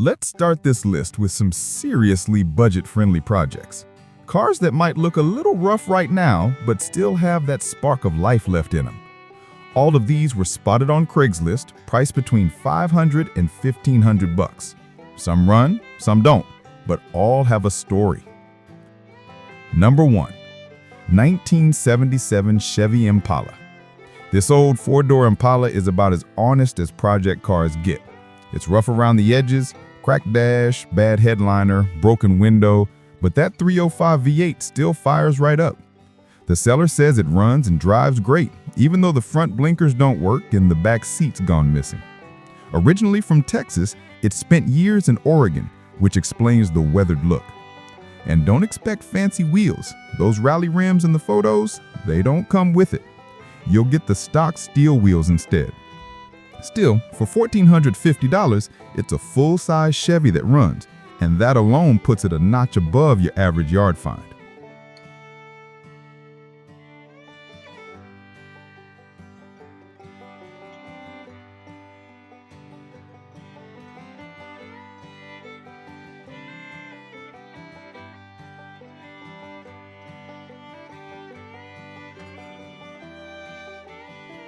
Let's start this list with some seriously budget-friendly projects. Cars that might look a little rough right now, but still have that spark of life left in them. All of these were spotted on Craigslist, priced between $500 and $1,500. Some run, some don't, but all have a story. Number 1. 1977 Chevy Impala. This old four-door Impala is about as honest as project cars get. It's rough around the edges, cracked dash, bad headliner, broken window, but that 305 V8 still fires right up. The seller says it runs and drives great, even though the front blinkers don't work and the back seat's gone missing. Originally from Texas, it spent years in Oregon, which explains the weathered look. And don't expect fancy wheels. Those rally rims in the photos, they don't come with it. You'll get the stock steel wheels instead. Still, for $1,450, it's a full-size Chevy that runs, and that alone puts it a notch above your average yard find.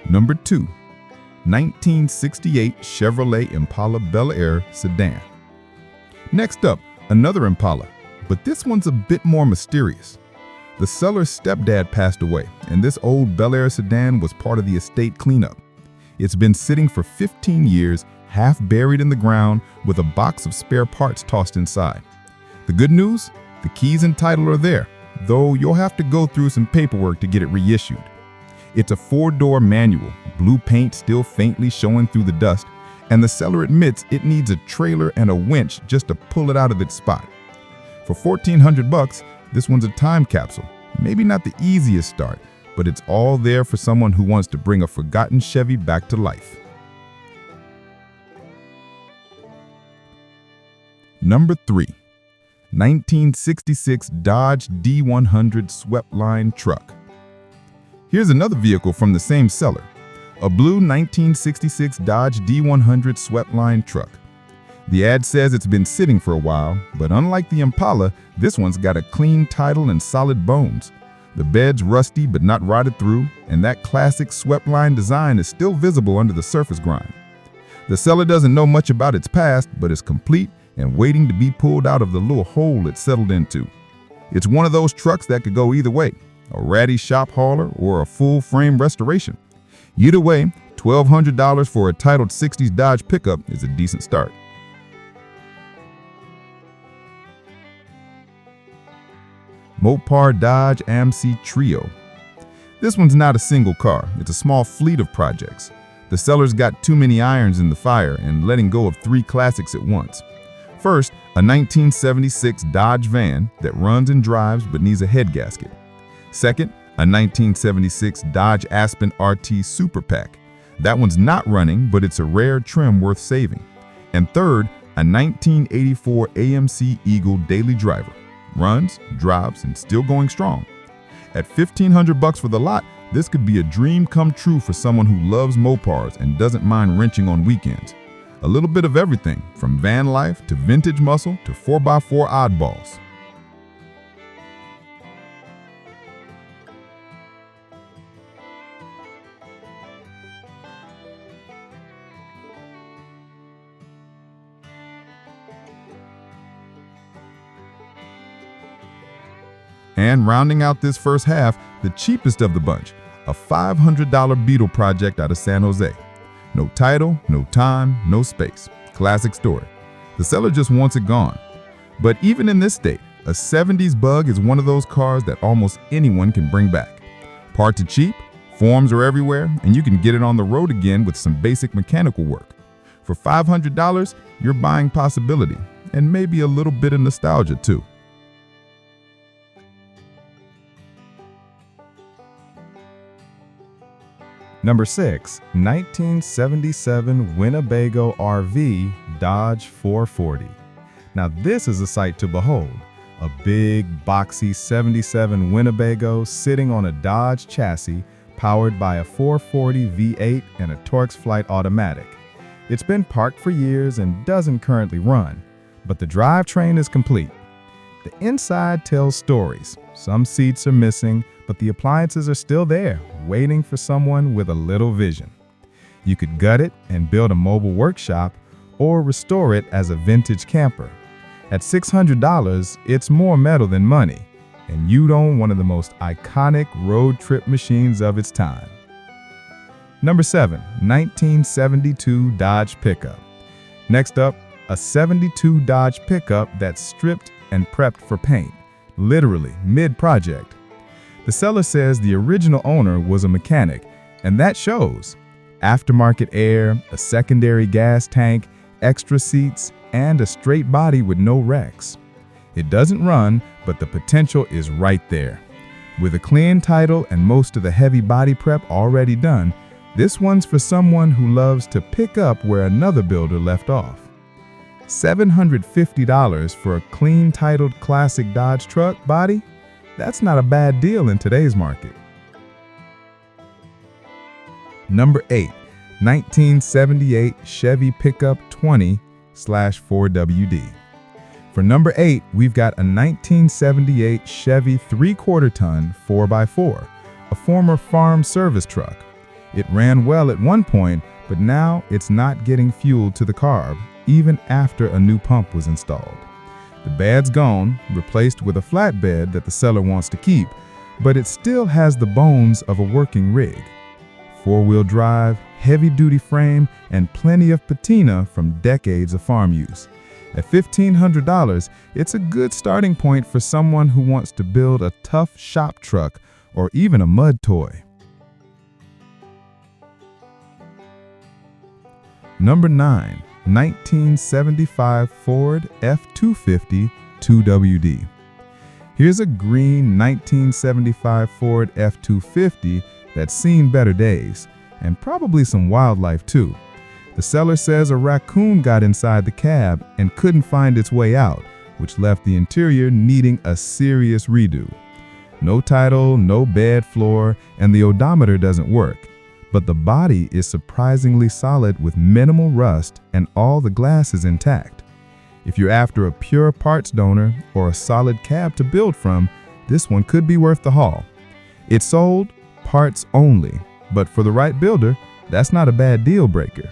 Number 2. 1968 Chevrolet Impala Bel Air sedan. Next up, another Impala, but this one's a bit more mysterious. The seller's stepdad passed away, and this old Bel Air sedan was part of the estate cleanup. It's been sitting for 15 years, half buried in the ground, with a box of spare parts tossed inside. The good news? The keys and title are there, though you'll have to go through some paperwork to get it reissued. It's a four-door manual, blue paint still faintly showing through the dust, and the seller admits it needs a trailer and a winch just to pull it out of its spot. For $1,400, this one's a time capsule. Maybe not the easiest start, but it's all there for someone who wants to bring a forgotten Chevy back to life. Number 3. 1966 Dodge D100 Swept-Line Truck. Here's another vehicle from the same seller, a blue 1966 Dodge D100 Swept-Line truck. The ad says it's been sitting for a while, but unlike the Impala, this one's got a clean title and solid bones. The bed's rusty but not rotted through, and that classic swept-line design is still visible under the surface grime. The seller doesn't know much about its past, but is complete and waiting to be pulled out of the little hole it settled into. It's one of those trucks that could go either way, a ratty shop hauler or a full-frame restoration. Either way, $1,200 for a titled 60s Dodge pickup is a decent start. Mopar Dodge AMC Trio. This one's not a single car, it's a small fleet of projects. The seller's got too many irons in the fire and letting go of 3 classics at once. First, a 1976 Dodge van that runs and drives but needs a head gasket. Second, a 1976 Dodge Aspen RT Super Pack. That one's not running, but it's a rare trim worth saving. And third, a 1984 AMC Eagle Daily Driver. Runs, drives, and still going strong. At $1,500 for the lot, this could be a dream come true for someone who loves Mopars and doesn't mind wrenching on weekends. A little bit of everything, from van life to vintage muscle to 4x4 oddballs. And rounding out this first half, the cheapest of the bunch, a $500 Beetle project out of San Jose. No title, no time, no space. Classic story. The seller just wants it gone. But even in this state, a 70s Bug is one of those cars that almost anyone can bring back. Parts are cheap, forms are everywhere, and you can get it on the road again with some basic mechanical work. For $500, you're buying possibility, and maybe a little bit of nostalgia too. Number 6. 1977 Winnebago RV Dodge 440. Now this is a sight to behold. A big, boxy 77 Winnebago sitting on a Dodge chassis powered by a 440 V8 and a Torx Flight automatic. It's been parked for years and doesn't currently run, but the drivetrain is complete. The inside tells stories. Some seats are missing, but the appliances are still there, waiting for someone with a little vision. You could gut it and build a mobile workshop or restore it as a vintage camper. At $600, it's more metal than money, and you own one of the most iconic road trip machines of its time. Number 7, 1972 Dodge Pickup. Next up, a 72 Dodge pickup that's stripped and prepped for paint, literally mid-project. The seller says the original owner was a mechanic, and that shows. Aftermarket air, a secondary gas tank, extra seats, and a straight body with no wrecks. It doesn't run, but the potential is right there. With a clean title and most of the heavy body prep already done, this one's for someone who loves to pick up where another builder left off. $750 for a clean titled classic Dodge truck body? That's not a bad deal in today's market. Number 8, 1978 Chevy Pickup 20/4WD. For number 8, we've got a 1978 Chevy 3/4 ton 4x4, a former farm service truck. It ran well at one point, but now it's not getting fuel to the carb, even after a new pump was installed. The bed's gone, replaced with a flatbed that the seller wants to keep, but it still has the bones of a working rig. Four-wheel drive, heavy-duty frame, and plenty of patina from decades of farm use. At $1,500, it's a good starting point for someone who wants to build a tough shop truck or even a mud toy. Number 9, 1975 Ford F-250 2WD. Here's a green 1975 Ford F-250 that's seen better days, and probably some wildlife too. The seller says a raccoon got inside the cab and couldn't find its way out, which left the interior needing a serious redo. No title, no bed floor, and the odometer doesn't work. But the body is surprisingly solid with minimal rust and all the glass is intact. If you're after a pure parts donor or a solid cab to build from, this one could be worth the haul. It's sold parts only, but for the right builder, that's not a bad deal breaker.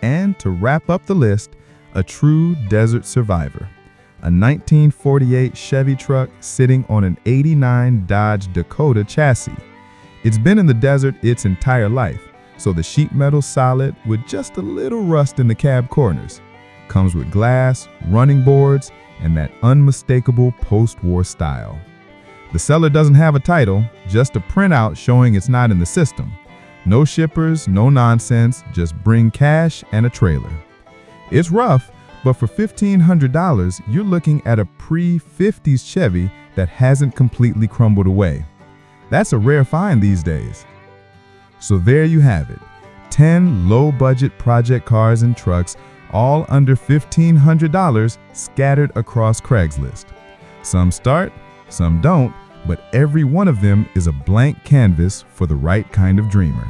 And to wrap up the list, a true desert survivor. A 1948 Chevy truck sitting on an '89 Dodge Dakota chassis. It's been in the desert its entire life, so the sheet metal's solid with just a little rust in the cab corners. Comes with glass, running boards, and that unmistakable post-war style. The seller doesn't have a title, just a printout showing it's not in the system. No shippers, no nonsense, just bring cash and a trailer. It's rough, but for $1,500, you're looking at a pre-50s Chevy that hasn't completely crumbled away. That's a rare find these days. So there you have it, 10 low-budget project cars and trucks, all under $1,500, scattered across Craigslist. Some start, some don't, but every one of them is a blank canvas for the right kind of dreamer.